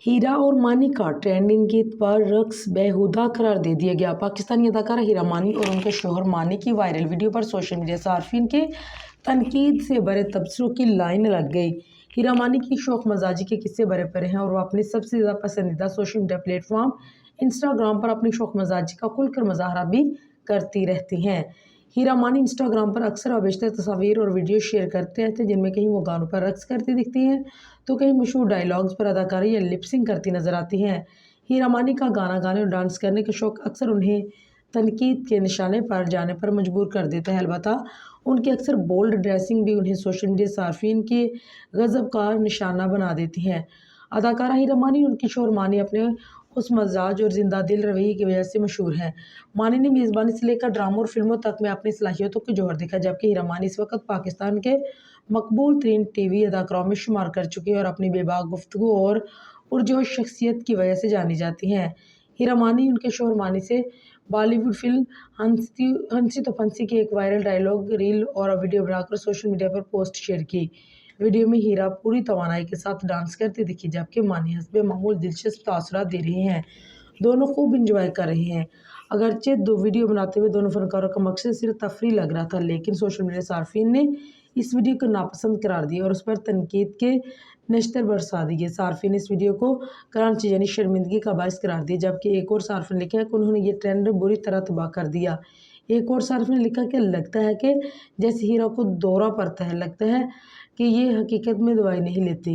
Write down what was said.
हीरा और मानी का ट्रेंडिंग गीत पर रक्स बेहुदा करार दे दिया गया। पाकिस्तानी अदाकारा हीरा मानी और उनके शोहर मानी की वायरल वीडियो पर सोशल मीडिया सार्फिन के तनकीद से भरे तबसरों की लाइन लग गई। हीरा मानी की शौक मजाजी के किस्से भरे पड़े हैं और वो अपनी सबसे ज़्यादा पसंदीदा सोशल मीडिया प्लेटफॉर्म इंस्टाग्राम पर अपनी शौक मजाजी का खुलकर मुजाहरा भी करती रहती हैं। हीरा मानी इंस्टाग्राम पर अक्सर बेशतर तस्वीर और वीडियो शेयर करते रहते हैं जिनमें कहीं वो गानों पर रक्स करती दिखती हैं तो कहीं मशहूर डायलॉग्स पर अदाकारी या लिपसिंग करती नजर आती हैं। हीरा मानी का गाना गाने और डांस करने का शौक अक्सर उन्हें तनकीद के निशाने पर जाने पर मजबूर कर देता है। अलबत्ता उनकी अक्सर बोल्ड ड्रेसिंग भी उन्हें सोशल मीडिया सार्फिन के गजब का निशाना बना देती हैं। अदाकारा हीरा मानी और उनकी शोहर मानी अपने उस मजाज और जिंदा दिल रवैये की वजह से मशहूर हैं। मानी ने मेज़बानी से लेकर ड्रामों और फिल्मों तक में अपनी सलाहियतों को जोहर दिखा, जबकि हीरा मानी इस वक्त पाकिस्तान के मकबूल तरीन टीवी अदाकारों में शुमार कर चुकी है और अपनी बेबाक गुफ्तगू और पुरजोश शख्सियत की वजह से जानी जाती हैं। हीरा मानी उनके शोहर मानी से बॉलीवुड फिल्म हंसी तो फंसी की एक वायरल डायलॉग रील और वीडियो बनाकर सोशल मीडिया पर पोस्ट शेयर की। वीडियो में हीरा पूरी तवानाई के साथ डांस करती दिखी, जबकि मानी हस्बे मामूल दिलचस्प तासुरात दे रही हैं। दोनों खूब इंजॉय कर रहे हैं। अगरचे दो वीडियो बनाते हुए दोनों फनकारों का मकसद सिर्फ तफरीह लग रहा था, लेकिन सोशल मीडिया सार्फिन ने इस वीडियो को नापसंद करार दिया और उस पर तनकीद के नश्तर बरसा दिए। सार्फिन ने इस वीडियो को कराची यानी शर्मिंदगी का बायस करार दिया, जबकि एक और सार्फिन ने लिखा है कि उन्होंने ये ट्रेंड बुरी तरह तबाह कर दिया। एक और सार्फिन ने लिखा कि लगता है कि जैसे हीरा को दौरा पड़ता है, लगता है कि ये हकीकत में दवाई नहीं लेती।